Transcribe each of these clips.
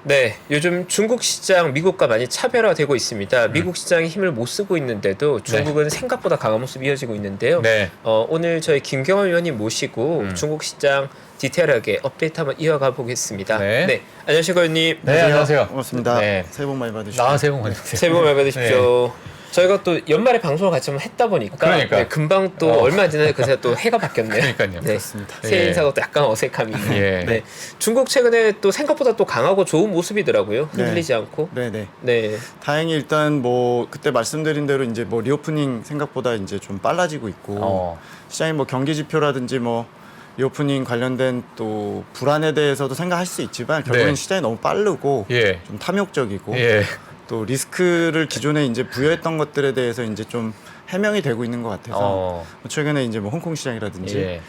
네, 요즘 중국 시장 미국과 많이 차별화되고 있습니다. 미국 시장이 힘을 못 쓰고 있는데도 중국은 생각보다 강한 모습이 이어지고 있는데요. 네. 오늘 저희 김경원 위원님 모시고 중국 시장 디테일하게 업데이트 한번 이어가 보겠습니다. 네. 안녕하세요, 위원님. 네, 안녕하세요. 반갑습니다. 네. 새해 복 많이 받으시고. 새해 복 많이 받으세요. 새해 복 많이 받으십시오. 저희가 또 연말에 방송을 같이 한번 했다 보니까 그러니까. 네, 금방 또 얼마 안 지나서 그새 또 해가 바뀌었네요. 그러니까요. 네. 그렇습니다. 새해 예. 인사가 또 약간 어색함이. 예. 네. 중국 최근에 또 생각보다 또 강하고 좋은 모습이더라고요. 흔들리지 않고. 네네. 네. 다행히 일단 뭐 그때 말씀드린 대로 이제 뭐 리오프닝 생각보다 이제 좀 빨라지고 있고 시장이 뭐 경기 지표라든지 뭐 리오프닝 관련된 또 불안에 대해서도 생각할 수 있지만 결국엔 네. 시장이 너무 빠르고 예. 좀 탐욕적이고 예. 또 리스크를 기존에 이제 부여했던 것들에 대해서 이제 좀 해명이 되고 있는 것 같아서 최근에 이제 뭐 홍콩 시장이라든지 예.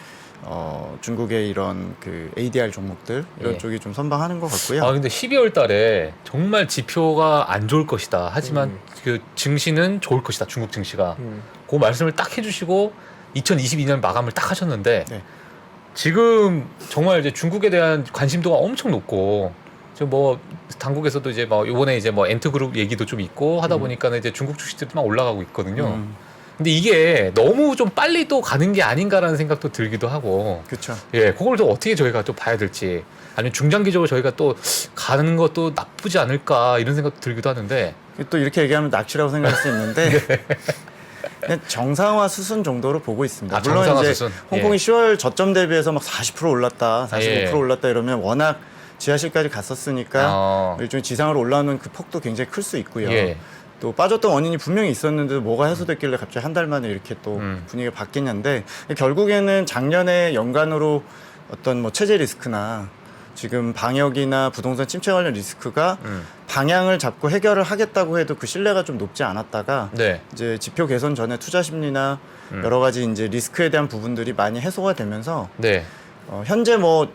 중국의 이런 그 ADR 종목들 이런 예. 쪽이 좀 선방하는 것 같고요. 근데 12월 달에 정말 지표가 안 좋을 것이다. 하지만 그 증시는 좋을 것이다. 중국 증시가. 그 말씀을 딱 해주시고 2022년 마감을 딱 하셨는데 네. 지금 정말 이제 중국에 대한 관심도가 엄청 높고 지금 뭐 당국에서도 이제 뭐 이번에 이제 뭐 엔트그룹 얘기도 좀 있고 하다 보니까는 이제 중국 주식들도 막 올라가고 있거든요. 근데 이게 너무 좀 빨리 또 가는 게 아닌가라는 생각도 들기도 하고. 그렇죠. 예, 그걸 또 어떻게 저희가 또 봐야 될지, 아니면 중장기적으로 저희가 또 가는 것도 나쁘지 않을까 이런 생각도 들기도 하는데. 또 이렇게 얘기하면 낙치라고 생각할 수 있는데 그냥 정상화 수순 정도로 보고 있습니다. 물론 정상화 이제 수순. 홍콩이 예. 10월 저점 대비해서 막 40% 올랐다, 45% 예. 올랐다 이러면 워낙 지하실까지 갔었으니까 일종의 지상으로 올라오는 그 폭도 굉장히 클 수 있고요. 예. 또 빠졌던 원인이 분명히 있었는데 뭐가 해소됐길래 갑자기 한 달 만에 이렇게 또 분위기가 바뀌냐인데 결국에는 작년에 연간으로 어떤 뭐 체제 리스크나 지금 방역이나 부동산 침체 관련 리스크가 방향을 잡고 해결을 하겠다고 해도 그 신뢰가 좀 높지 않았다가 네. 이제 지표 개선 전에 투자 심리나 여러 가지 이제 리스크에 대한 부분들이 많이 해소가 되면서 네. 현재 뭐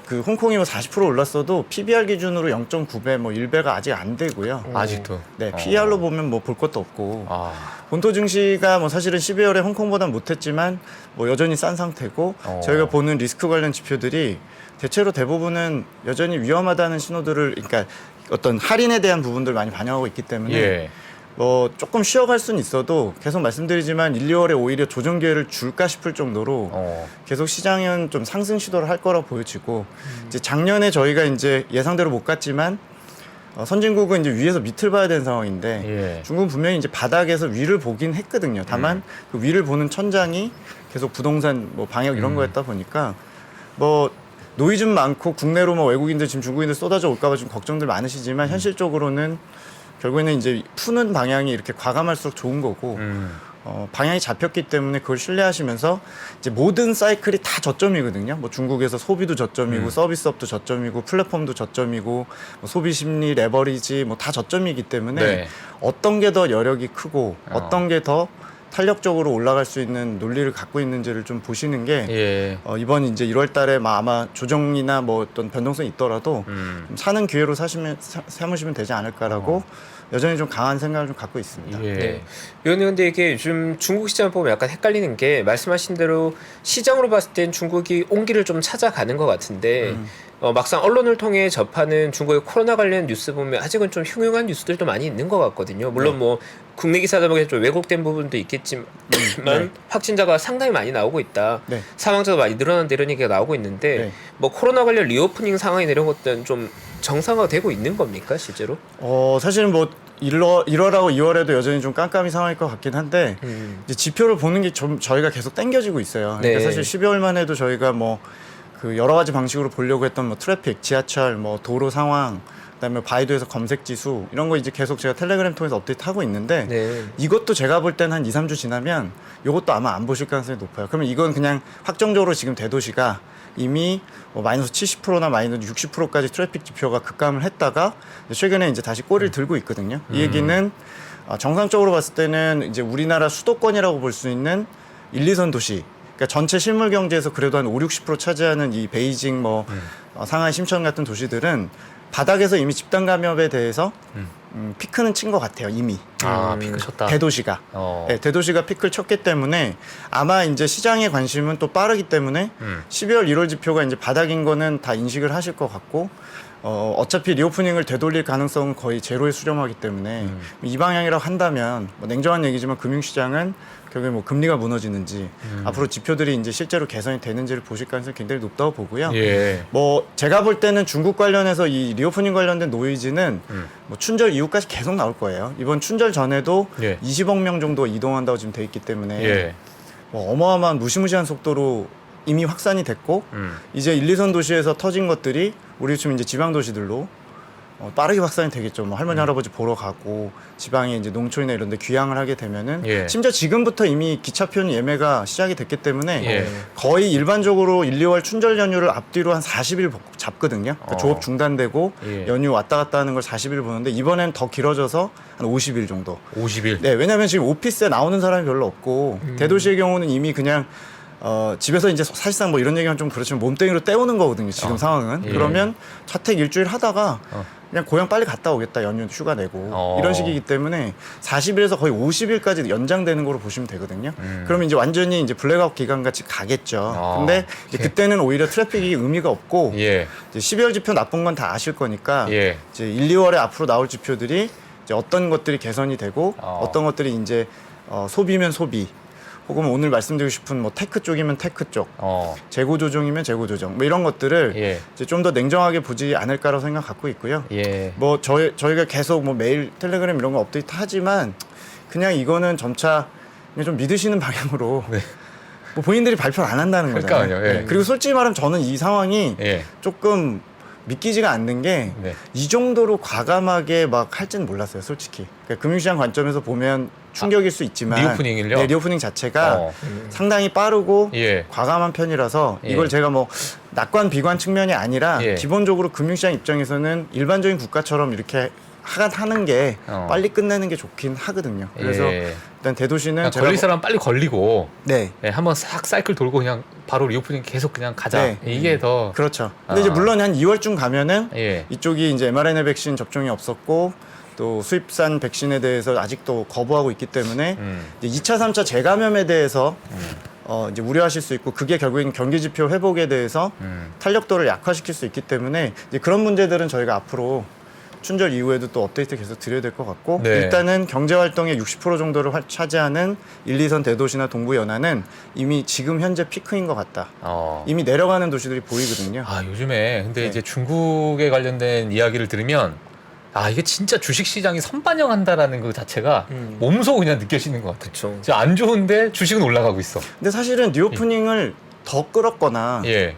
그 홍콩이 뭐 40% 올랐어도 PBR 기준으로 0.9배 뭐 1배가 아직 안 되고요. 아직도. 네, PER로 보면 뭐 볼 것도 없고 아. 본토 증시가 뭐 사실은 12월에 홍콩보다는 못했지만 뭐 여전히 싼 상태고 저희가 보는 리스크 관련 지표들이 대체로 대부분은 여전히 위험하다는 신호들을, 그러니까 어떤 할인에 대한 부분들을 많이 반영하고 있기 때문에 예. 뭐 조금 쉬어갈 수는 있어도 계속 말씀드리지만 1, 2월에 오히려 조정 기회를 줄까 싶을 정도로 계속 시장은 좀 상승 시도를 할 거라고 보여지고 이제 작년에 저희가 이제 예상대로 못 갔지만 선진국은 이제 위에서 밑을 봐야 되는 상황인데 예. 중국은 분명히 이제 바닥에서 위를 보긴 했거든요. 다만 그 위를 보는 천장이 계속 부동산 뭐 방역 이런 거였다 보니까 뭐 노이즈 많고 국내로 뭐 외국인들 지금 중국인들 쏟아져 올까 봐 좀 걱정들 많으시지만 현실적으로는 결국에는 이제 푸는 방향이 이렇게 과감할수록 좋은 거고 방향이 잡혔기 때문에 그걸 신뢰하시면서 이제 모든 사이클이 다 저점이거든요. 뭐 중국에서 소비도 저점이고 서비스업도 저점이고 플랫폼도 저점이고 뭐 소비 심리, 레버리지 뭐 다 저점이기 때문에 네. 어떤 게 더 여력이 크고 어떤 게 더 탄력적으로 올라갈 수 있는 논리를 갖고 있는지를 좀 보시는 게 예. 이번 이제 1월 달에 아마 조정이나 뭐 어떤 변동성이 있더라도 좀 사는 기회로 삼으시면 되지 않을까라고 여전히 좀 강한 생각을 좀 갖고 있습니다. 예. 네. 위원님, 근데 이게 요즘 중국 시장을 보면 약간 헷갈리는 게 말씀하신 대로 시장으로 봤을 땐 중국이 온기를 좀 찾아가는 것 같은데 막상 언론을 통해 접하는 중국의 코로나 관련 뉴스 보면 아직은 좀 흉흉한 뉴스들도 많이 있는 것 같거든요. 물론 뭐 국내 기사다 보면 좀 왜곡된 부분도 있겠지만 확진자가 상당히 많이 나오고 있다. 네. 사망자도 많이 늘어난다 이런 얘기가 나오고 있는데 네. 뭐 코로나 관련 리오프닝 상황이나 이런 것들은 좀 정상화가 되고 있는 겁니까 실제로? 사실은 뭐 1월하고 2월에도 여전히 좀 깜깜이 상황일 것 같긴 한데 이제 지표를 보는 게 좀 저희가 계속 땡겨지고 있어요. 그러니까 네. 사실 12월만 해도 저희가 뭐 그 여러 가지 방식으로 보려고 했던 뭐 트래픽, 지하철, 뭐 도로 상황, 그다음에 바이두에서 검색 지수 이런 거 이제 계속 제가 텔레그램 통해서 업데이트하고 있는데 네. 이것도 제가 볼 때는 한 2, 3주 지나면 이것도 아마 안 보실 가능성이 높아요. 그러면 이건 그냥 확정적으로 지금 대도시가 이미 뭐 마이너스 70%나 마이너스 60%까지 트래픽 지표가 급감을 했다가 최근에 이제 다시 꼬리를 들고 있거든요. 이 얘기는 정상적으로 봤을 때는 이제 우리나라 수도권이라고 볼 수 있는 1, 2선 도시, 그러니까 전체 실물 경제에서 그래도 한 5, 60% 차지하는 이 베이징, 뭐 상하이, 심천 같은 도시들은 바닥에서 이미 집단 감염에 대해서 피크는 친 것 같아요, 이미. 피크 쳤다. 대도시가. 네, 대도시가 피크를 쳤기 때문에 아마 이제 시장의 관심은 또 빠르기 때문에 12월, 1월 지표가 이제 바닥인 거는 다 인식을 하실 것 같고 어차피 리오프닝을 되돌릴 가능성은 거의 제로에 수렴하기 때문에 이 방향이라고 한다면 뭐 냉정한 얘기지만 금융시장은 결국에 뭐 금리가 무너지는지 앞으로 지표들이 이제 실제로 개선이 되는지를 보실 가능성이 굉장히 높다고 보고요. 예. 뭐 제가 볼 때는 중국 관련해서 이 리오프닝 관련된 노이즈는 뭐 춘절 이후까지 계속 나올 거예요. 이번 춘절 전에도 예. 20억 명 정도 이동한다고 지금 돼 있기 때문에 예. 뭐 어마어마한 무시무시한 속도로 이미 확산이 됐고 이제 1, 2선 도시에서 터진 것들이 우리 지금 이제 지방 도시들로 빠르게 확산이 되겠죠. 뭐 할머니 할아버지 보러 가고 지방에 이제 농촌이나 이런 데 귀향을 하게 되면은 예. 심지어 지금부터 이미 기차편 예매가 시작이 됐기 때문에 예. 거의 일반적으로 1, 2월 춘절 연휴를 앞뒤로 한 40일 잡거든요. 그러니까 조업 중단되고 예. 연휴 왔다 갔다 하는 걸 40일 보는데 이번엔 더 길어져서 한 50일 정도. 50일. 네, 왜냐하면 지금 오피스에 나오는 사람이 별로 없고 대도시의 경우는 이미 그냥 집에서 이제 사실상 뭐 이런 얘기하면 좀 그렇지만 몸뚱이로 때우는 거거든요. 지금 상황은. 예. 그러면 자택 일주일 하다가 그냥 고향 빨리 갔다 오겠다. 연휴 휴가 내고 이런 식이기 때문에 40일에서 거의 50일까지 연장되는 거로 보시면 되거든요. 그러면 이제 완전히 이제 블랙아웃 기간 같이 가겠죠. 근데 이제 그때는 오히려 트래픽이 의미가 없고 예. 이제 12월 지표 나쁜 건 다 아실 거니까 예. 이제 1, 2월에 앞으로 나올 지표들이 이제 어떤 것들이 개선이 되고 어떤 것들이 이제 소비면 소비 혹은 오늘 말씀드리고 싶은 뭐 테크 쪽이면 테크 쪽, 재고 조정이면 재고 조정, 뭐 이런 것들을 예. 이제 좀 더 냉정하게 보지 않을까라고 생각 갖고 있고요. 예. 뭐 저희가 계속 뭐 매일 텔레그램 이런 거 업데이트 하지만 그냥 이거는 점차 그냥 좀 믿으시는 방향으로 네. 뭐 본인들이 발표를 안 한다는 거잖아요. 그러니까요. 예. 네. 그리고 솔직히 말하면 저는 이 상황이 예. 조금 믿기지가 않는 게 이 네. 정도로 과감하게 막 할지는 몰랐어요, 솔직히. 그러니까 금융시장 관점에서 보면 충격일 수 있지만 리오프닝을요? 네, 리오프닝 자체가 어. 상당히 빠르고 예. 과감한 편이라서 예. 이걸 제가 뭐 낙관 비관 측면이 아니라 예. 기본적으로 금융시장 입장에서는 일반적인 국가처럼 이렇게 하는 게 빨리 끝내는 게 좋긴 하거든요. 그래서 예. 일단 대도시는 그러니까 제가 걸릴 사람 빨리 걸리고 네. 예, 한번 싹 사이클 돌고 그냥 바로 리오프닝 계속 그냥 가자. 네. 이게 더 그렇죠. 근데 이제 물론 한 2월쯤 가면은 예. 이쪽이 이제 mRNA 백신 접종이 없었고 또 수입산 백신에 대해서 아직도 거부하고 있기 때문에 이제 2차, 3차 재감염에 대해서 이제 우려하실 수 있고 그게 결국엔 경기 지표 회복에 대해서 탄력도를 약화시킬 수 있기 때문에 이제 그런 문제들은 저희가 앞으로 춘절 이후에도 또 업데이트 계속 드려야 될 것 같고 네. 일단은 경제 활동의 60% 정도를 차지하는 1, 2선 대도시나 동부 연안은 이미 지금 현재 피크인 것 같다. 이미 내려가는 도시들이 보이거든요. 아 요즘에 근데 네. 이제 중국에 관련된 이야기를 들으면 아 이게 진짜 주식시장이 선반영한다라는 그 자체가 몸소 그냥 느껴지는 것 같아요. 그렇죠. 진짜 안 좋은데 주식은 올라가고 있어. 근데 사실은 리오프닝을 더 끌었거나 예.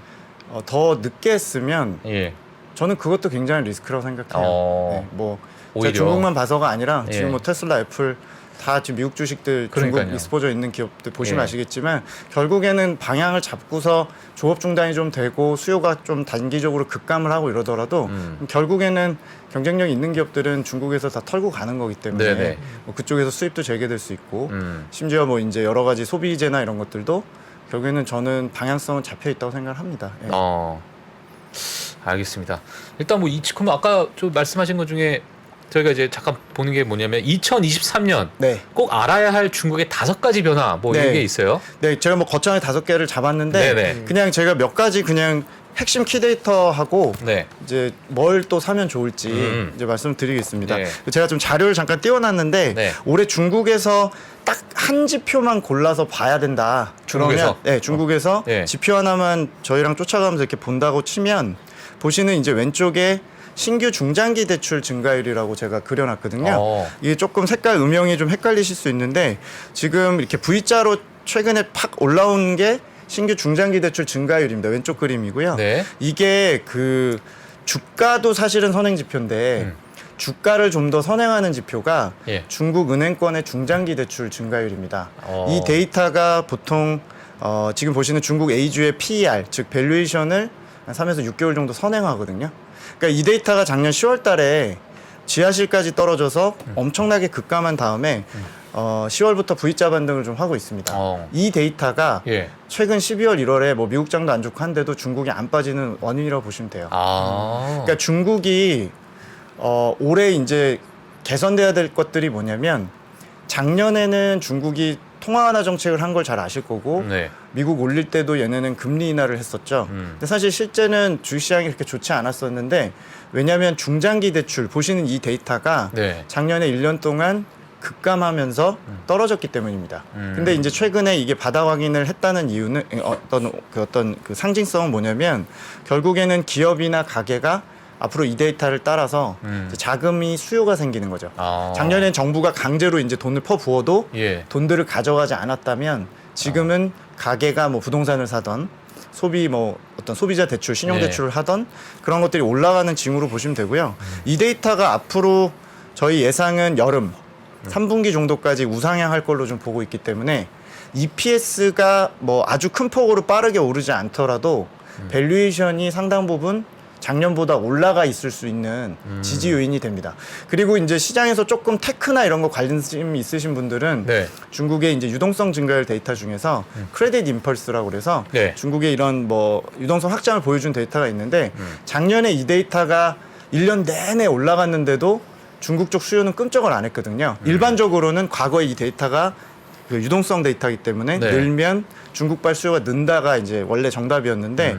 더 늦게 했으면 예. 저는 그것도 굉장히 리스크라고 생각해요. 네, 뭐 오히려. 제가 중국만 봐서가 아니라 예. 지금 뭐 테슬라, 애플 다 지금 미국 주식들 그러니까요. 중국 익스포저 있는 기업들 보시면 예. 아시겠지만 결국에는 방향을 잡고서 조업 중단이 좀 되고 수요가 좀 단기적으로 급감을 하고 이러더라도 결국에는 경쟁력 있는 기업들은 중국에서 다 털고 가는 거기 때문에 네네. 뭐 그쪽에서 수입도 재개될 수 있고 심지어 뭐 이제 여러 가지 소비재나 이런 것들도 결국에는 저는 방향성은 잡혀 있다고 생각을 합니다. 예. 알겠습니다. 일단 뭐 그럼 아까 좀 말씀하신 것 중에 저희가 이제 잠깐 보는 게 뭐냐면 2023년 네. 꼭 알아야 할 중국의 5가지 변화 뭐 네. 이런 게 있어요. 네, 제가 뭐 거창하게 5개를 잡았는데 네네. 그냥 제가 몇 가지 그냥 핵심 키데이터하고 네. 이제 뭘 또 사면 좋을지 이제 말씀드리겠습니다. 네. 제가 좀 자료를 잠깐 띄워놨는데 네. 올해 중국에서 딱 한 지표만 골라서 봐야 된다. 중국에서? 그러면 네, 중국에서 네. 지표 하나만 저희랑 쫓아가면서 이렇게 본다고 치면 보시는 이제 왼쪽에 신규 중장기 대출 증가율이라고 제가 그려놨거든요. 이게 조금 색깔 음영이 좀 헷갈리실 수 있는데 지금 이렇게 V자로 최근에 팍 올라온 게 신규 중장기 대출 증가율입니다. 왼쪽 그림이고요. 네. 이게 그 주가도 사실은 선행 지표인데 주가를 좀 더 선행하는 지표가 예. 중국 은행권의 중장기 대출 증가율입니다. 이 어. 데이터가 보통 지금 보시는 중국 A주의 PER 즉 밸류에이션을 한 3에서 6개월 정도 선행하거든요. 그러니까 이 데이터가 작년 10월 달에 지하실까지 떨어져서 엄청나게 급감한 다음에 10월부터 V자 반등을 좀 하고 있습니다. 이 데이터가 예. 최근 12월, 1월에 뭐 미국장도 안 좋고 한데도 중국이 안 빠지는 원인이라고 보시면 돼요. 그러니까 중국이 올해 이제 개선돼야 될 것들이 뭐냐면 작년에는 중국이 통화 완화 정책을 한 걸 잘 아실 거고 네. 미국 올릴 때도 얘네는 금리 인하를 했었죠. 근데 사실 실제는 주식시장이 그렇게 좋지 않았었는데 왜냐하면 중장기 대출 보시는 이 데이터가 네. 작년에 1년 동안 급감하면서 떨어졌기 때문입니다. 근데 이제 최근에 이게 바닥 확인을 했다는 이유는 어떤 그 상징성은 뭐냐면 결국에는 기업이나 가게가 앞으로 이 데이터를 따라서 이제 자금이 수요가 생기는 거죠. 아. 작년엔 정부가 강제로 이제 돈을 퍼부어도 예. 돈들을 가져가지 않았다면 지금은 가게가 뭐 부동산을 사던 소비 뭐 어떤 소비자 대출, 신용 네. 대출을 하던 그런 것들이 올라가는 징후로 보시면 되고요. 이 데이터가 앞으로 저희 예상은 여름 3분기 정도까지 우상향할 걸로 좀 보고 있기 때문에 EPS가 뭐 아주 큰 폭으로 빠르게 오르지 않더라도 밸류에이션이 상당 부분 작년보다 올라가 있을 수 있는 지지 요인이 됩니다. 그리고 이제 시장에서 조금 테크나 이런 거 관심 있으신 분들은 네. 중국의 이제 유동성 증가율 데이터 중에서 크레딧 임펄스라고 그래서 네. 중국의 이런 뭐 유동성 확장을 보여준 데이터가 있는데 작년에 이 데이터가 1년 내내 올라갔는데도 중국 쪽 수요는 끔찍을 안 했거든요. 일반적으로는 과거에 이 데이터가 그 유동성 데이터이기 때문에 네. 늘면 중국발 수요가 는다가 이제 원래 정답이었는데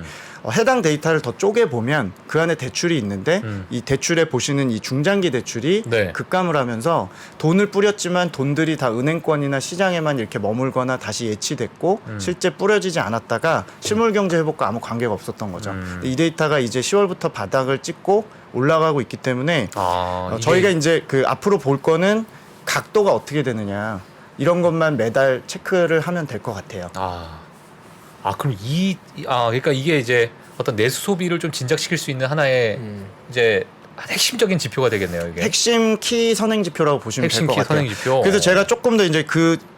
해당 데이터를 더 쪼개 보면 그 안에 대출이 있는데 이 대출에 보시는 이 중장기 대출이 네. 급감을 하면서 돈을 뿌렸지만 돈들이 다 은행권이나 시장에만 이렇게 머물거나 다시 예치됐고 실제 뿌려지지 않았다가 실물 경제 회복과 아무 관계가 없었던 거죠. 근데 이 데이터가 이제 10월부터 바닥을 찍고 올라가고 있기 때문에 아, 저희가 이제 그 앞으로 볼 거는 각도가 어떻게 되느냐 이런 것만 매달 체크를 하면 될 것 같아요. 그럼 그러니까 이게 이제 어떤 내수 소비를 좀 진작시킬 수 있는 하나의 이제 핵심적인 지표가 되겠네요, 이게. 핵심 키 선행 지표라고 보시면 될 핵심 것 키 같아요. 선행 지표. 그래서 제가 조금 더 이제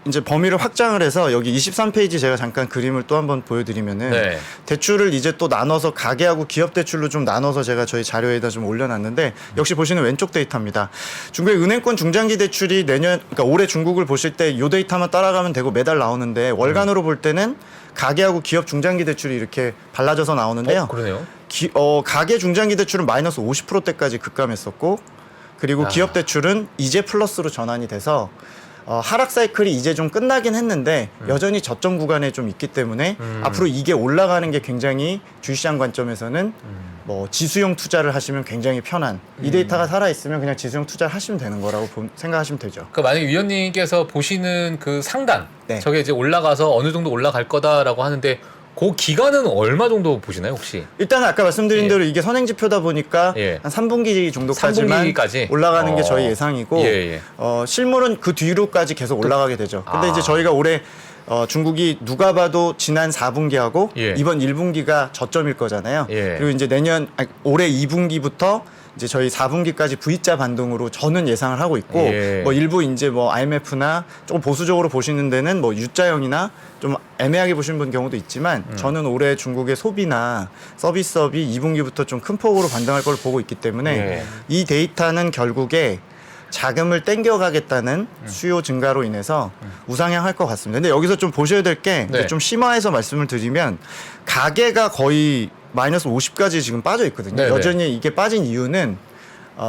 이제 범위를 확장을 해서 여기 23페이지 제가 잠깐 그림을 또 한번 보여드리면은 네. 대출을 이제 또 나눠서 가계하고 기업 대출로 좀 나눠서 제가 저희 자료에다 좀 올려놨는데 역시 보시는 왼쪽 데이터입니다. 중국의 은행권 중장기 대출이 그러니까 올해 중국을 보실 때 이 데이터만 따라가면 되고 매달 나오는데 월간으로 볼 때는 가계하고 기업 중장기 대출이 이렇게 발라져서 나오는데요. 그러네요. 가계 중장기 대출은 마이너스 50%대까지 급감했었고 그리고 기업 대출은 이제 플러스로 전환이 돼서 하락 사이클이 이제 좀 끝나긴 했는데 여전히 저점 구간에 좀 있기 때문에 앞으로 이게 올라가는 게 굉장히 주시장 관점에서는 뭐 지수형 투자를 하시면 굉장히 편한 이 데이터가 살아있으면 그냥 지수형 투자를 하시면 되는 거라고 생각하시면 되죠. 그러니까 만약에 위원님께서 보시는 그 상단 네. 저게 이제 올라가서 어느 정도 올라갈 거다라고 하는데 그 기간은 얼마 정도 보시나요, 혹시? 일단 아까 말씀드린 대로 이게 선행지표다 보니까 예. 한 3분기 정도까지만 3분기까지? 올라가는 게 저희 예상이고 예. 실물은 그 뒤로까지 계속 올라가게 되죠. 근데 이제 저희가 올해 중국이 누가 봐도 지난 4분기하고 예. 이번 1분기가 저점일 거잖아요. 예. 그리고 이제 올해 2분기부터 이제 저희 4분기까지 V자 반등으로 저는 예상을 하고 있고 예. 뭐 일부 이제 뭐 IMF나 조금 보수적으로 보시는 데는 뭐 U자형이나 좀 애매하게 보시는 분 경우도 있지만 저는 올해 중국의 소비나 서비스업이 2분기부터 좀 큰 폭으로 반등할 걸 보고 있기 때문에 예. 이 데이터는 결국에 자금을 땡겨가겠다는 수요 증가로 인해서 우상향할 것 같습니다. 근데 여기서 좀 보셔야 될 게 네. 좀 심화해서 말씀을 드리면 가계가 거의 마이너스 50까지 지금 빠져 있거든요. 네네. 여전히 이게 빠진 이유는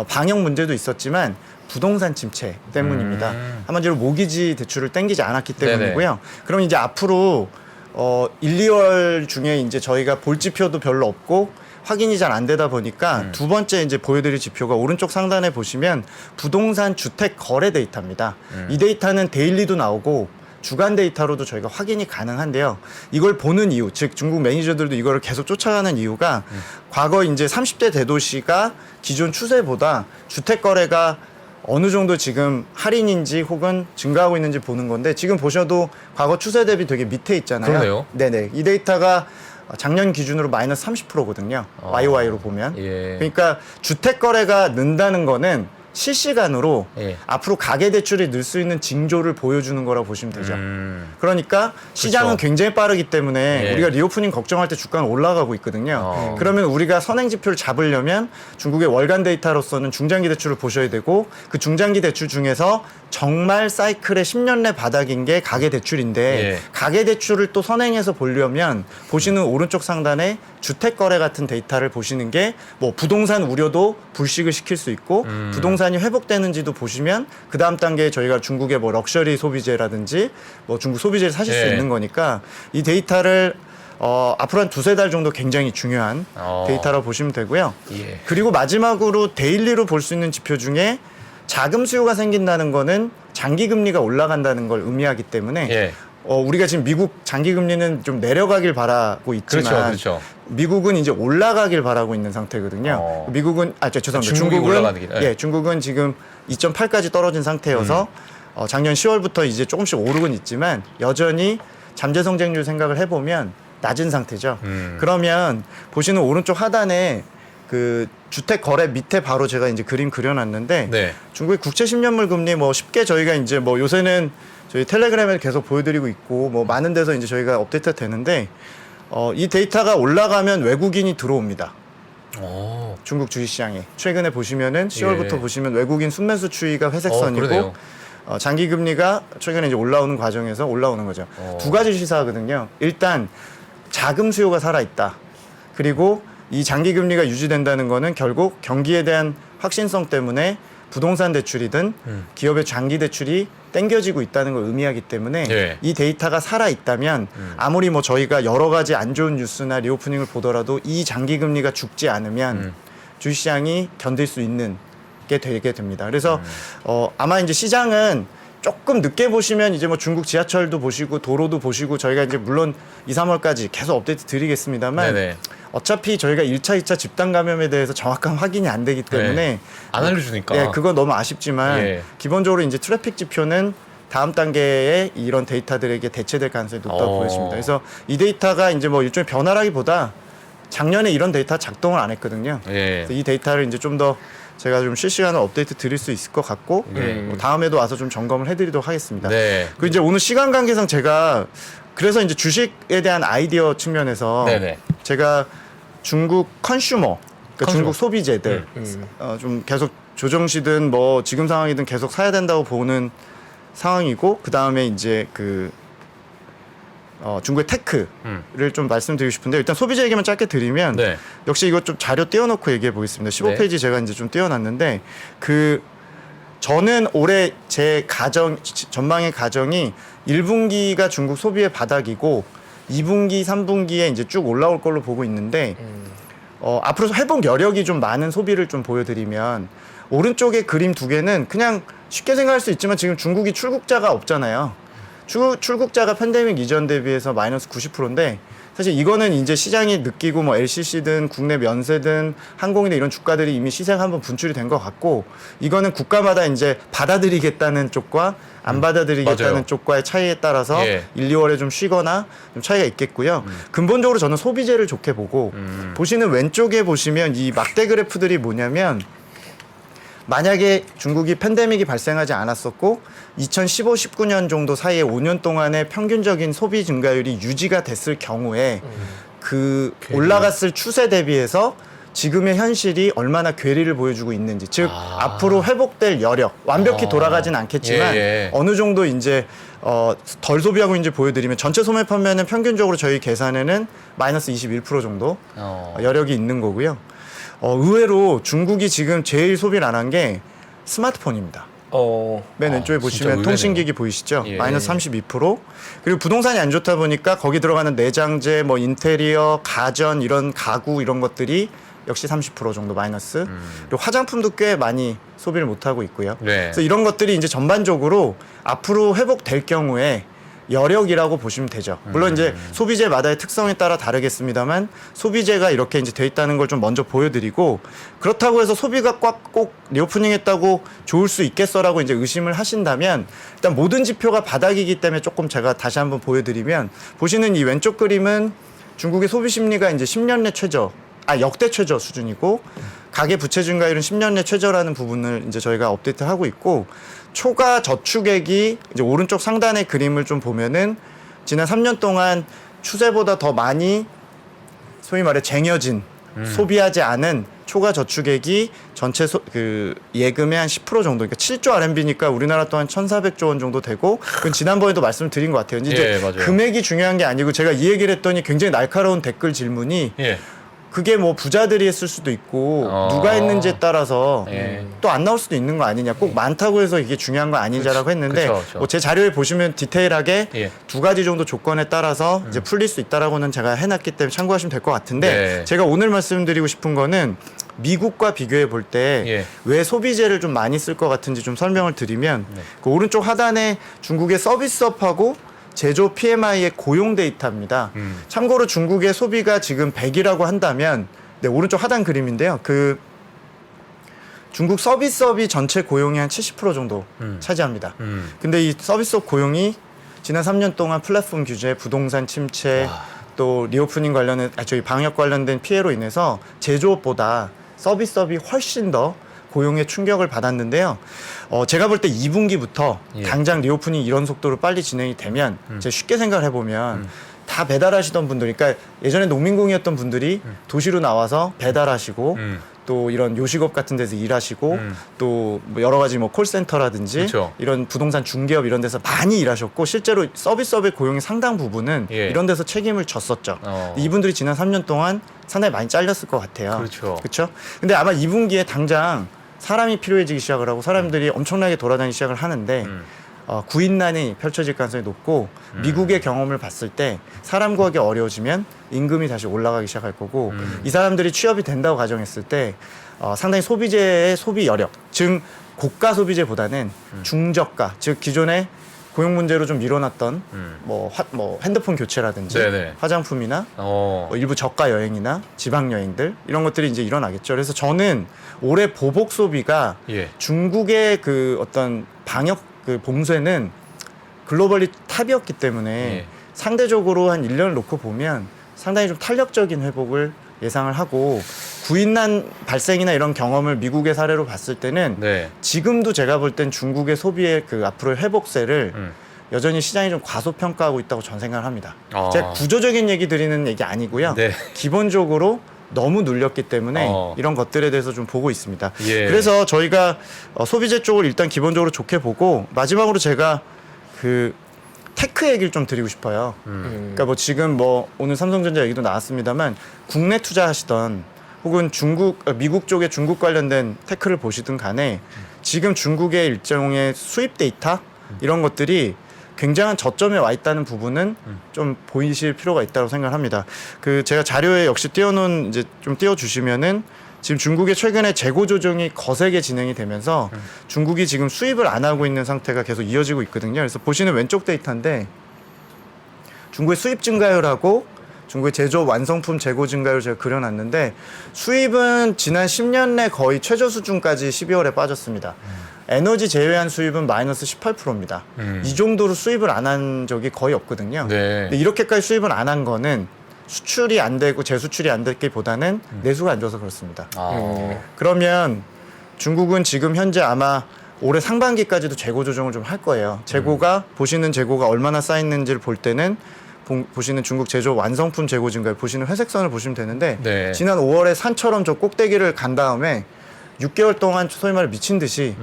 방역 문제도 있었지만 부동산 침체 때문입니다. 한마디로 모기지 대출을 땡기지 않았기 때문이고요. 그럼 이제 앞으로 1, 2월 중에 이제 저희가 볼 지표도 별로 없고 확인이 잘 안 되다 보니까 두 번째 이제 보여드릴 지표가 오른쪽 상단에 보시면 부동산 주택 거래 데이터입니다. 이 데이터는 데일리도 나오고 주간 데이터로도 저희가 확인이 가능한데요. 이걸 보는 이유, 즉 중국 매니저들도 이거를 계속 쫓아가는 이유가 과거 이제 30대 대도시가 기존 추세보다 주택 거래가 어느 정도 지금 할인인지 혹은 증가하고 있는지 보는 건데 지금 보셔도 과거 추세 대비 되게 밑에 있잖아요. 그러네요. 네네. 이 데이터가 작년 기준으로 마이너스 30%거든요. YY로 보면. 예. 그러니까 주택 거래가 는다는 거는 실시간으로 예. 앞으로 가계 대출이 늘 수 있는 징조를 보여주는 거라고 보시면 되죠. 그러니까 시장은 그렇죠. 굉장히 빠르기 때문에 예. 우리가 리오프닝 걱정할 때 주가는 올라가고 있거든요. 그러면 우리가 선행 지표를 잡으려면 중국의 월간 데이터로서는 중장기 대출을 보셔야 되고 그 중장기 대출 중에서 정말 사이클의 10년 내 바닥인 게 가계 대출인데 예. 가계 대출을 또 선행해서 보려면 보시는 오른쪽 상단에 주택 거래 같은 데이터를 보시는 게 뭐 부동산 우려도 불식을 시킬 수 있고 부동산이 회복되는지도 보시면 그 다음 단계에 저희가 중국의 뭐 럭셔리 소비재라든지 뭐 중국 소비재를 사실 수 예. 있는 거니까 이 데이터를 앞으로 한 두세 달 정도 굉장히 중요한 데이터라고 보시면 되고요. 예. 그리고 마지막으로 데일리로 볼 수 있는 지표 중에 자금 수요가 생긴다는 거는 장기 금리가 올라간다는 걸 의미하기 때문에 예. 우리가 지금 미국 장기 금리는 좀 내려가길 바라고 있지만 그렇죠. 미국은 이제 올라가길 바라고 있는 상태거든요. 미국은 죄송합니다. 중국이 올라가는 길. 예, 중국은 지금 2.8까지 떨어진 상태여서 작년 10월부터 이제 조금씩 오르곤 있지만 여전히 잠재 성장률 생각을 해보면 낮은 상태죠. 그러면 보시는 오른쪽 하단에 그 주택 거래 밑에 바로 제가 이제 그림 그려놨는데 네. 중국의 국채 10년물 금리 뭐 쉽게 저희가 이제 뭐 요새는 저희 텔레그램에 계속 보여드리고 있고 뭐 많은 데서 이제 저희가 업데이트가 되는데 이 데이터가 올라가면 외국인이 들어옵니다. 오. 중국 주식시장에 최근에 보시면은 10월부터 예. 보시면 외국인 순매수 추이가 회색선이고 그러네요. 장기 금리가 최근에 이제 올라오는 과정에서 올라오는 거죠. 두 가지 시사하거든요. 일단 자금 수요가 살아 있다. 그리고 이 장기 금리가 유지된다는 거는 결국 경기에 대한 확신성 때문에 부동산 대출이든 기업의 장기 대출이 땡겨지고 있다는 걸 의미하기 때문에 예. 이 데이터가 살아 있다면 아무리 뭐 저희가 여러 가지 안 좋은 뉴스나 리오프닝을 보더라도 이 장기 금리가 죽지 않으면 주식시장이 견딜 수 있는 게 되게 됩니다. 그래서 아마 이제 시장은 조금 늦게 보시면 이제 뭐 중국 지하철도 보시고 도로도 보시고 저희가 이제 물론 2, 3월까지 계속 업데이트 드리겠습니다만 네네. 어차피 저희가 1차, 2차 집단 감염에 대해서 정확한 확인이 안 되기 때문에 네. 안 알려주니까. 예, 그거 너무 아쉽지만 예. 기본적으로 이제 트래픽 지표는 다음 단계에 이런 데이터들에게 대체될 가능성이 높다고 보여집니다. 그래서 이 데이터가 이제 뭐 일종의 변화라기보다 작년에 이런 데이터 작동을 안 했거든요. 예. 그래서 이 데이터를 이제 좀 더 제가 좀 실시간으로 업데이트 드릴 수 있을 것 같고 뭐 다음에도 와서 좀 점검을 해드리도록 하겠습니다. 네. 그리고 이제 오늘 시간 관계상 제가 그래서 이제 주식에 대한 아이디어 측면에서 네네. 제가 중국 컨슈머, 그러니까 컨슈머. 중국 소비재들 좀 계속 조정시든 뭐 지금 상황이든 계속 사야 된다고 보는 상황이고 그 다음에 이제 그 중국의 테크를 좀 말씀드리고 싶은데 일단 소비재 얘기만 짧게 드리면 네. 역시 이거 좀 자료 띄워놓고 얘기해 보겠습니다. 15페이지 네. 제가 이제 좀 띄워놨는데 저는 올해 제 전망의 가정이 1분기가 중국 소비의 바닥이고 2분기, 3분기에 이제 쭉 올라올 걸로 보고 있는데 앞으로 회복 여력이 좀 많은 소비를 좀 보여드리면 오른쪽의 그림 두 개는 그냥 쉽게 생각할 수 있지만 지금 중국이 출국자가 없잖아요. 출국자가 팬데믹 이전 대비해서 마이너스 90%인데 사실 이거는 이제 시장이 느끼고 뭐 LCC든 국내 면세든 항공이든 이런 주가들이 이미 시세가 한번 분출이 된 것 같고 이거는 국가마다 이제 받아들이겠다는 쪽과 안 받아들이겠다는 맞아요. 쪽과의 차이에 따라서 예. 1, 2월에 좀 쉬거나 좀 차이가 있겠고요. 근본적으로 저는 소비재를 좋게 보고 보시는 왼쪽에 보시면 이 막대 그래프들이 뭐냐면 만약에 중국이 팬데믹이 발생하지 않았었고 2015, 19년 정도 사이에 5년 동안의 평균적인 소비 증가율이 유지가 됐을 경우에 그 올라갔을 추세 대비해서 지금의 현실이 얼마나 괴리를 보여주고 있는지 즉 앞으로 회복될 여력 완벽히 돌아가진 않겠지만 예. 어느 정도 이제 덜 소비하고 있는지 보여드리면 전체 소매 판매는 평균적으로 저희 계산에는 마이너스 21% 정도 여력이 있는 거고요. 의외로 중국이 지금 제일 소비를 안 한 게 스마트폰입니다. 맨 왼쪽에 보시면 의외네요. 통신기기 보이시죠? 예. 마이너스 32%. 그리고 부동산이 안 좋다 보니까 거기 들어가는 내장재, 뭐 인테리어, 가전 이런 가구 이런 것들이 역시 30% 정도 마이너스. 그리고 화장품도 꽤 많이 소비를 못 하고 있고요. 네. 그래서 이런 것들이 이제 전반적으로 앞으로 회복될 경우에 여력이라고 보시면 되죠. 물론 이제 소비재마다의 특성에 따라 다르겠습니다만 소비재가 이렇게 이제 돼 있다는 걸 좀 먼저 보여드리고 그렇다고 해서 소비가 꼭 리오프닝했다고 좋을 수 있겠어라고 이제 의심을 하신다면 일단 모든 지표가 바닥이기 때문에 조금 제가 다시 한번 보여드리면 보시는 이 왼쪽 그림은 중국의 소비 심리가 이제 10년 내 최저, 역대 최저 수준이고 가계 부채 증가율은 10년 내 최저라는 부분을 이제 저희가 업데이트하고 있고 초과 저축액이 이제 오른쪽 상단의 그림을 좀 보면은 지난 3년 동안 추세보다 더 많이 소위 말해 쟁여진 소비하지 않은 초과 저축액이 전체 예금의 한 10% 정도, 그러니까 7조 RMB니까 우리나라 또한 1,400조 원 정도 되고, 그건 지난번에도 말씀드린 것 같아요. 이제 예, 맞아요. 금액이 중요한 게 아니고 제가 이 얘기를 했더니 굉장히 날카로운 댓글 질문이 예. 그게 뭐 부자들이 했을 수도 있고 누가 했는지에 따라서 또 안 나올 수도 있는 거 아니냐. 꼭 많다고 해서 이게 중요한 거 아니냐라고 했는데 그쵸. 뭐 제 자료에 보시면 디테일하게 예. 2가지 정도 조건에 따라서 이제 풀릴 수 있다라고는 제가 해놨기 때문에 참고하시면 될 것 같은데 네. 제가 오늘 말씀드리고 싶은 거는 미국과 비교해 볼 때 왜 예. 소비재를 좀 많이 쓸 것 같은지 좀 설명을 드리면 그 오른쪽 하단에 중국의 서비스업하고 제조 PMI의 고용 데이터입니다. 참고로 중국의 소비가 지금 100이라고 한다면 네, 오른쪽 하단 그림인데요. 그 중국 서비스업이 전체 고용의 한 70% 정도 차지합니다. 근데 이 서비스업 고용이 지난 3년 동안 플랫폼 규제, 부동산 침체, 또 리오프닝 관련된 저희 방역 관련된 피해로 인해서 제조업보다 서비스업이 훨씬 더 고용에 충격을 받았는데요. 제가 볼 때 2분기부터 당장 리오프닝 이런 속도로 빨리 진행이 되면 제가 쉽게 생각을 해보면 다 배달하시던 분들, 그러니까 예전에 농민공이었던 분들이 도시로 나와서 배달하시고 또 이런 요식업 같은 데서 일하시고 또뭐 여러 가지 뭐 콜센터라든지 그쵸. 이런 부동산 중개업 이런 데서 많이 일하셨고 실제로 서비스업의 고용의 상당 부분은 예. 이런 데서 책임을 졌었죠. 이분들이 지난 3년 동안 상당히 많이 잘렸을 것 같아요. 그렇죠. 그렇죠? 근데 아마 2분기에 당장 사람이 필요해지기 시작을 하고 사람들이 엄청나게 돌아다니기 시작을 하는데 구인난이 펼쳐질 가능성이 높고 미국의 경험을 봤을 때 사람 구하기 어려워지면 임금이 다시 올라가기 시작할 거고 이 사람들이 취업이 된다고 가정했을 때 상당히 소비재의 소비 여력, 즉 고가 소비재보다는 중저가, 즉 기존에 고용 문제로 좀 미뤄놨던 뭐 핸드폰 교체라든지 네네. 화장품이나 뭐 일부 저가 여행이나 지방 여행들 이런 것들이 이제 일어나겠죠. 그래서 저는 올해 보복 소비가 예. 중국의 그 어떤 방역 그 봉쇄는 글로벌리 탑이었기 때문에 예. 상대적으로 한 1년을 놓고 보면 상당히 좀 탄력적인 회복을 예상을 하고 구인난 발생이나 이런 경험을 미국의 사례로 봤을 때는 네. 지금도 제가 볼 땐 중국의 소비의 그 앞으로의 회복세를 여전히 시장이 좀 과소평가하고 있다고 저는 생각을 합니다. 제가 구조적인 얘기 드리는 얘기 아니고요. 네. 기본적으로 너무 눌렸기 때문에 이런 것들에 대해서 좀 보고 있습니다. 예. 그래서 저희가 소비재 쪽을 일단 기본적으로 좋게 보고 마지막으로 제가 그 테크 얘기를 좀 드리고 싶어요. 그러니까 뭐 지금 뭐 오늘 삼성전자 얘기도 나왔습니다만 국내 투자하시던 혹은 미국 쪽에 중국 관련된 테크를 보시든 간에 지금 중국의 일종의 수입 데이터 이런 것들이 굉장한 저점에 와 있다는 부분은 좀 보이실 필요가 있다고 생각합니다. 그 제가 자료에 역시 띄워놓은 이제 좀 띄워주시면은 지금 중국의 최근에 재고 조정이 거세게 진행이 되면서 중국이 지금 수입을 안 하고 있는 상태가 계속 이어지고 있거든요. 그래서 보시는 왼쪽 데이터인데 중국의 수입 증가율하고 중국의 제조업 완성품 재고 증가율 제가 그려놨는데 수입은 지난 10년 내 거의 최저 수준까지 12월에 빠졌습니다. 에너지 제외한 수입은 마이너스 18%입니다. 이 정도로 수입을 안 한 적이 거의 없거든요. 네. 근데 이렇게까지 수입을 안 한 거는 수출이 안 되고 재수출이 안 됐기보다는 내수가 안 좋아서 그렇습니다. 그러면 중국은 지금 현재 아마 올해 상반기까지도 재고 조정을 좀 할 거예요. 재고가 보시는 재고가 얼마나 쌓였는지를 볼 때는 보시는 중국 제조 완성품 재고 증가율 보시는 회색선을 보시면 되는데 네. 지난 5월에 산처럼 저 꼭대기를 간 다음에 6개월 동안 소위 말해 미친 듯이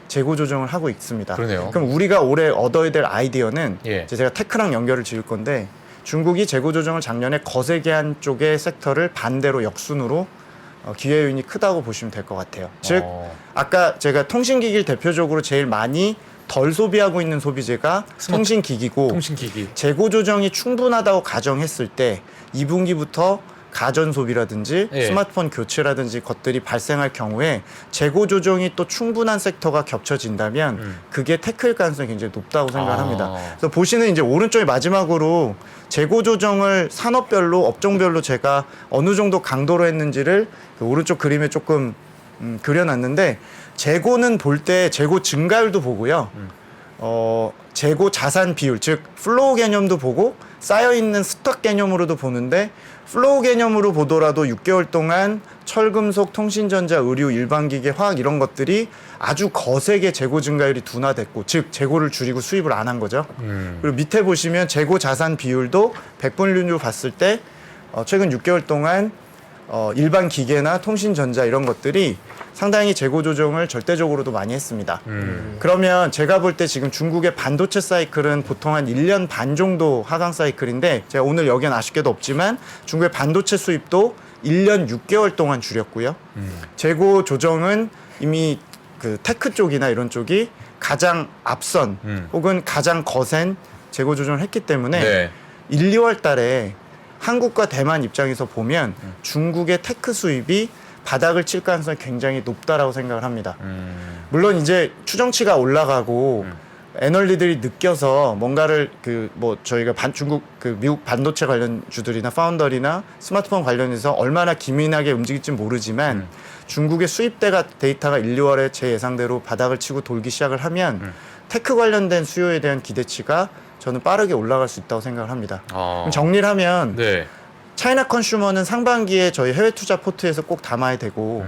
재고 조정을 하고 있습니다. 그러네요. 그럼 우리가 올해 얻어야 될 아이디어는 예. 이제 제가 테크랑 연결을 지을 건데 중국이 재고 조정을 작년에 거세게 한 쪽의 섹터를 반대로 역순으로 기회 요인이 크다고 보시면 될 것 같아요. 즉 아까 제가 통신기기를 대표적으로 제일 많이 덜 소비하고 있는 소비재가 통신기기고 통신기기. 재고 조정이 충분하다고 가정했을 때 2분기부터 가전 소비라든지 예. 스마트폰 교체라든지 것들이 발생할 경우에 재고 조정이 또 충분한 섹터가 겹쳐진다면 그게 테크일 가능성이 굉장히 높다고 생각을 합니다. 그래서 보시는 이제 오른쪽에 마지막으로 재고 조정을 산업별로 업종별로 제가 어느 정도 강도로 했는지를 그 오른쪽 그림에 조금 그려놨는데 재고는 볼 때 재고 증가율도 보고요. 재고 자산 비율, 즉 플로우 개념도 보고 쌓여있는 스톡 개념으로도 보는데 플로우 개념으로 보더라도 6개월 동안 철금속, 통신전자, 의류, 일반기계, 화학 이런 것들이 아주 거세게 재고 증가율이 둔화됐고 즉 재고를 줄이고 수입을 안 한 거죠. 그리고 밑에 보시면 재고 자산 비율도 100분류로 봤을 때 최근 6개월 동안 일반 기계나 통신전자 이런 것들이 상당히 재고 조정을 절대적으로도 많이 했습니다. 그러면 제가 볼 때 지금 중국의 반도체 사이클은 보통 한 1년 반 정도 하강 사이클인데 제가 오늘 여기는 아쉽게도 없지만 중국의 반도체 수입도 1년 6개월 동안 줄였고요. 재고 조정은 이미 그 테크 쪽이나 이런 쪽이 가장 앞선 혹은 가장 거센 재고 조정을 했기 때문에 네. 1, 2월 달에 한국과 대만 입장에서 보면 중국의 테크 수입이 바닥을 칠 가능성이 굉장히 높다라고 생각을 합니다. 물론 이제 추정치가 올라가고 애널리들이 느껴서 뭔가를 그 뭐 저희가 중국 그 미국 반도체 관련주들이나 파운더리나 스마트폰 관련해서 얼마나 기민하게 움직일지 모르지만 중국의 수입 데이터가 1, 2월에 제 예상대로 바닥을 치고 돌기 시작을 하면 테크 관련된 수요에 대한 기대치가 저는 빠르게 올라갈 수 있다고 생각을 합니다. 그럼 정리를 하면 네. 차이나 컨슈머는 상반기에 저희 해외 투자 포트에서 꼭 담아야 되고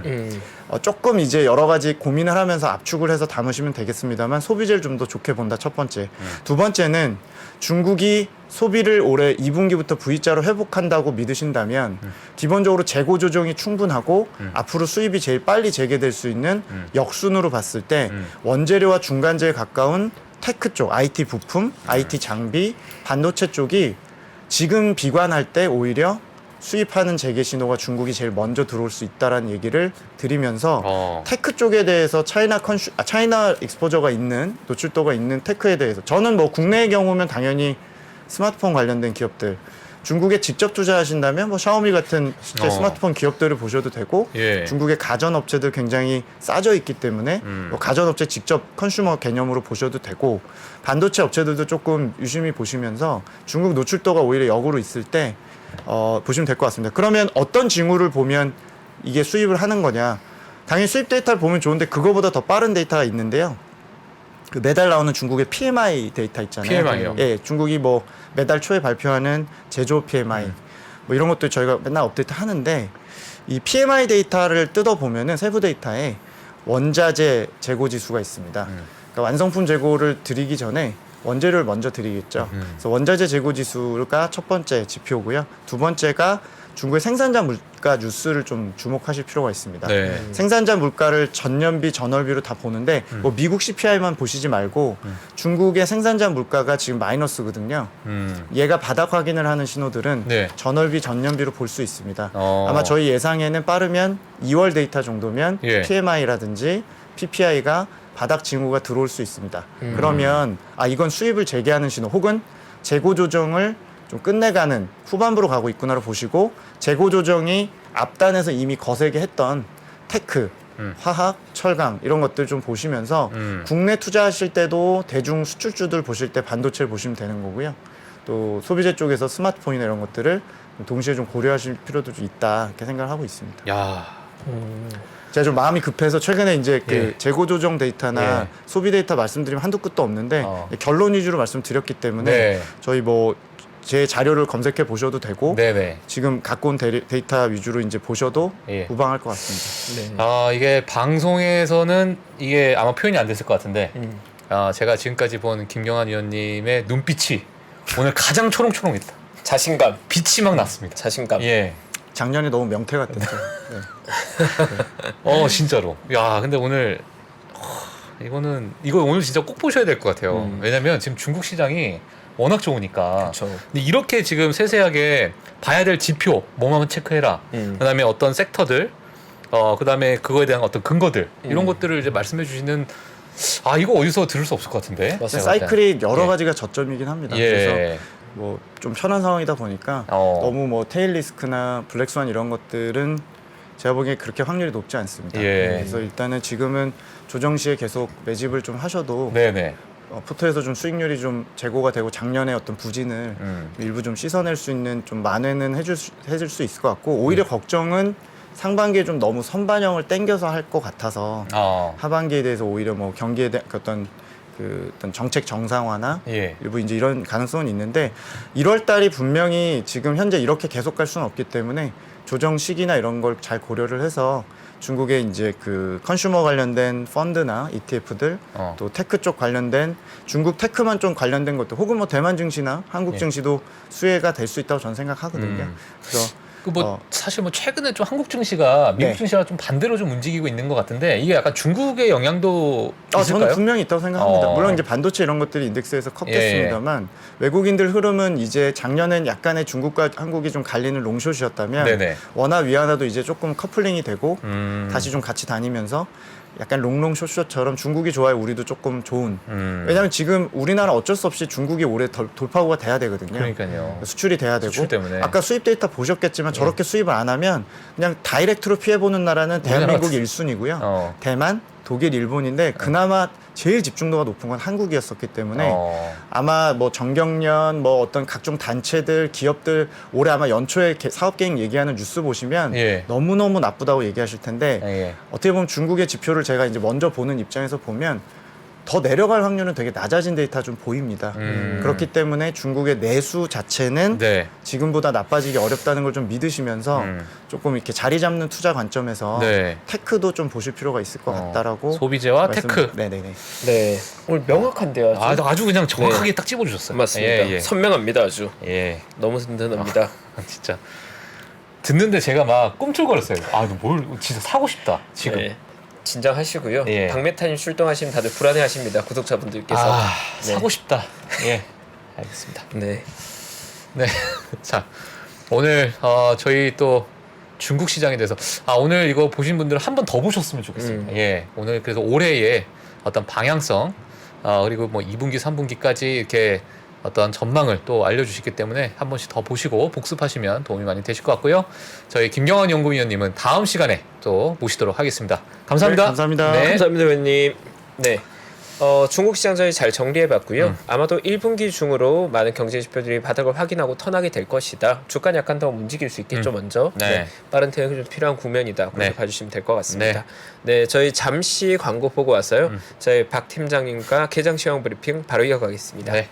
조금 이제 여러 가지 고민을 하면서 압축을 해서 담으시면 되겠습니다만 소비재를 좀 더 좋게 본다 첫 번째. 두 번째는 중국이 소비를 올해 2분기부터 V자로 회복한다고 믿으신다면 기본적으로 재고 조정이 충분하고 앞으로 수입이 제일 빨리 재개될 수 있는 역순으로 봤을 때 원재료와 중간재에 가까운 테크 쪽, IT 부품, IT 장비, 반도체 쪽이 지금 비관할 때 오히려 수입하는 재개 신호가 중국이 제일 먼저 들어올 수 있다라는 얘기를 드리면서 테크 쪽에 대해서 차이나 익스포저가 있는 노출도가 있는 테크에 대해서 저는 뭐 국내의 경우면 당연히 스마트폰 관련된 기업들 중국에 직접 투자하신다면 뭐 샤오미 같은 실제 스마트폰 기업들을 보셔도 되고 예. 중국의 가전업체들 굉장히 싸져 있기 때문에 뭐 가전업체 직접 컨슈머 개념으로 보셔도 되고 반도체 업체들도 조금 유심히 보시면서 중국 노출도가 오히려 역으로 있을 때 보시면 될 것 같습니다. 그러면 어떤 징후를 보면 이게 수입을 하는 거냐? 당연히 수입 데이터를 보면 좋은데 그거보다 더 빠른 데이터가 있는데요. 그 매달 나오는 중국의 PMI 데이터 있잖아요. PMI요? 예, 중국이 뭐 매달 초에 발표하는 제조 PMI 뭐 이런 것들 저희가 맨날 업데이트 하는데 이 PMI 데이터를 뜯어 보면은 세부 데이터에 원자재 재고 지수가 있습니다. 그러니까 완성품 재고를 드리기 전에 원재료를 먼저 드리겠죠. 그래서 원자재 재고 지수가 첫 번째 지표고요. 두 번째가 중국의 생산자 물가 뉴스를 좀 주목하실 필요가 있습니다. 네. 생산자 물가를 전년비, 전월비로 다 보는데 뭐 미국 CPI만 보시지 말고 중국의 생산자 물가가 지금 마이너스거든요. 얘가 바닥 확인을 하는 신호들은 네. 전월비, 전년비로 볼 수 있습니다. 아마 저희 예상에는 빠르면 2월 데이터 정도면 예. PMI라든지 PPI가 바닥 징후가 들어올 수 있습니다. 그러면 이건 수입을 재개하는 신호 혹은 재고 조정을 좀 끝내가는 후반부로 가고 있구나를 보시고 재고 조정이 앞단에서 이미 거세게 했던 테크, 화학, 철강 이런 것들 좀 보시면서 국내 투자하실 때도 대중 수출주들 보실 때 반도체를 보시면 되는 거고요. 또 소비재 쪽에서 스마트폰이나 이런 것들을 동시에 좀 고려하실 필요도 좀 있다 이렇게 생각을 하고 있습니다. 야. 제가 좀 마음이 급해서 최근에 이제 그 예. 재고 조정 데이터나 예. 소비 데이터 말씀드리면 한두 끝도 없는데 결론 위주로 말씀드렸기 때문에 네. 저희 뭐 제 자료를 검색해 보셔도 되고 네네. 지금 갖고 온 데이터 위주로 이제 보셔도 예. 무방할 것 같습니다. 네. 이게 방송에서는 이게 아마 표현이 안 됐을 것 같은데 제가 지금까지 본 김경환 위원님의 눈빛이 오늘 가장 초롱초롱했다. 자신감, 빛이 막 났습니다. 자신감. 예. 작년에 너무 명태 같았죠. 네. 진짜로. 야, 근데 오늘 이거 오늘 진짜 꼭 보셔야 될 것 같아요. 왜냐면 지금 중국 시장이 워낙 좋으니까. 그렇죠. 근데 이렇게 지금 세세하게 봐야 될 지표 뭐만 체크해라. 그다음에 어떤 섹터들, 그다음에 그거에 대한 어떤 근거들 이런 것들을 이제 말씀해 주시는 이거 어디서 들을 수 없을 것 같은데. 맞아요. 사이클이 여러 예. 가지가 저점이긴 합니다. 예. 그래서 뭐 좀 편한 상황이다 보니까 너무 뭐 테일 리스크나 블랙스완 이런 것들은 제가 보기에 그렇게 확률이 높지 않습니다. 예. 그래서 일단은 지금은 조정 시에 계속 매집을 좀 하셔도 네네. 포트에서 좀 수익률이 좀 제고가 되고 작년에 어떤 부진을 일부 좀 씻어낼 수 있는 좀 만회는 해줄 수 있을 것 같고 오히려 걱정은 상반기에 좀 너무 선반영을 땡겨서 할 것 같아서 하반기에 대해서 오히려 뭐 경기에 대한 어떤 정책 정상화나 예. 일부 이제 이런 가능성은 있는데 1월 달이 분명히 지금 현재 이렇게 계속 갈 수는 없기 때문에 조정 시기나 이런 걸 잘 고려를 해서 중국의 이제 그 컨슈머 관련된 펀드나 ETF들 또 테크 쪽 관련된 중국 테크만 좀 관련된 것들 혹은 뭐 대만 증시나 한국 증시도 수혜가 될 수 있다고 저는 생각하거든요. 그래서 사실 뭐 최근에 좀 한국 증시가 미국 네. 증시랑 좀 반대로 좀 움직이고 있는 것 같은데 이게 약간 중국의 영향도 있을까요? 저는 분명히 있다고 생각합니다. 어. 물론 이제 반도체 이런 것들이 인덱스에서 컸겠습니다만 외국인들 흐름은 이제 작년엔 약간의 중국과 한국이 좀 갈리는 롱숏이었다면 네네. 원화 위안화도 이제 조금 커플링이 되고 다시 좀 같이 다니면서 약간 롱롱 숏숏처럼 중국이 좋아요. 우리도 조금 좋은. 왜냐하면 지금 우리나라 어쩔 수 없이 중국이 올해 돌파구가 돼야 되거든요. 그러니까요. 수출이 돼야 되고. 수출 때문에. 아까 수입 데이터 보셨겠지만 저렇게 수입을 안 하면 그냥 다이렉트로 피해보는 나라는 대한민국 우리나라 1순위고요. 대만, 독일, 일본인데 그나마 제일 집중도가 높은 건 한국이었었기 때문에 아마 뭐 정경련 뭐 어떤 각종 단체들 기업들 올해 아마 연초에 사업 계획 얘기하는 뉴스 보시면 예. 너무너무 나쁘다고 얘기하실 텐데 예. 어떻게 보면 중국의 지표를 제가 이제 먼저 보는 입장에서 보면 더 내려갈 확률은 되게 낮아진 데이터 좀 보입니다. 그렇기 때문에 중국의 내수 자체는 네. 지금보다 나빠지기 어렵다는 걸 좀 믿으시면서 조금 이렇게 자리 잡는 투자 관점에서 네. 테크도 좀 보실 필요가 있을 것 같다라고 소비재와 말씀- 테크. 네네네. 네, 오늘 명확한데요. 아주. 아주 그냥 정확하게 딱 찝어주셨어요. 맞습니다. 예, 예. 선명합니다, 아주. 예. 너무 든든합니다. 진짜 듣는데 제가 막 꿈틀거렸어요. 뭘 진짜 사고 싶다 지금. 네, 진정하시고요. 예. 박메타님 출동하시면 다들 불안해하십니다. 구독자분들께서. 네. 사고 싶다. 예. 알겠습니다. 네. 네. 자, 오늘 저희 또 중국 시장에 대해서 오늘 이거 보신 분들은 한 번 더 보셨으면 좋겠습니다. 예. 오늘 그래서 올해의 어떤 방향성 그리고 뭐 2분기, 3분기까지 이렇게 어떤 전망을 또 알려주시기 때문에 한 번씩 더 보시고 복습하시면 도움이 많이 되실 것 같고요. 저희 김경환 연구위원님은 다음 시간에 또 모시도록 하겠습니다. 감사합니다. 네, 감사합니다. 네. 감사합니다, 위원님. 네. 중국 시장 저희 잘 정리해봤고요. 아마도 1분기 중으로 많은 경제 지표들이 바닥을 확인하고 턴하게 될 것이다. 주가는 약간 더 움직일 수 있겠죠, 먼저. 네. 빠른 대응이 좀 필요한 국면이다. 그렇게 네. 봐주시면 될 것 같습니다. 네, 저희 잠시 광고 보고 와서요. 저희 박 팀장님과 개장 시황 브리핑 바로 이어가겠습니다. 네.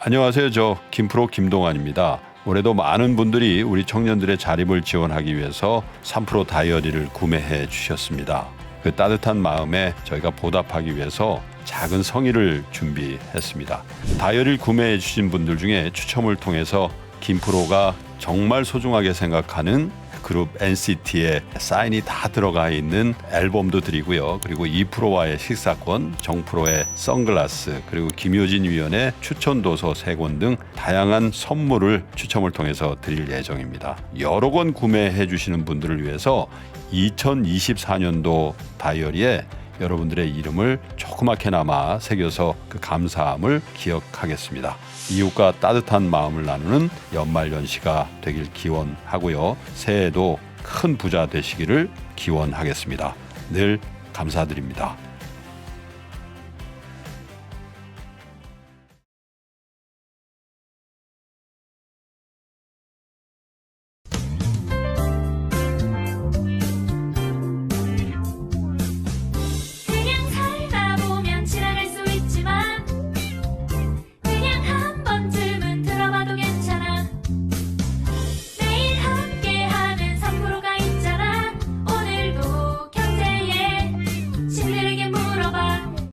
안녕하세요. 저 김프로 김동환입니다. 올해도 많은 분들이 우리 청년들의 자립을 지원하기 위해서 3프로 다이어리를 구매해 주셨습니다. 그 따뜻한 마음에 저희가 보답하기 위해서 작은 성의를 준비했습니다. 다이어리를 구매해 주신 분들 중에 추첨을 통해서 김프로가 정말 소중하게 생각하는 그룹 NCT의 사인이 다 들어가 있는 앨범도 드리고요. 그리고 2프로와의 식사권, 정프로의 선글라스, 그리고 김효진 위원의 추천 도서 3권 등 다양한 선물을 추첨을 통해서 드릴 예정입니다. 여러 권 구매해 주시는 분들을 위해서 2024년도 다이어리에 여러분들의 이름을 조그맣게나마 새겨서 그 감사함을 기억하겠습니다. 이웃과 따뜻한 마음을 나누는 연말연시가 되길 기원하고요. 새해에도 큰 부자 되시기를 기원하겠습니다. 늘 감사드립니다.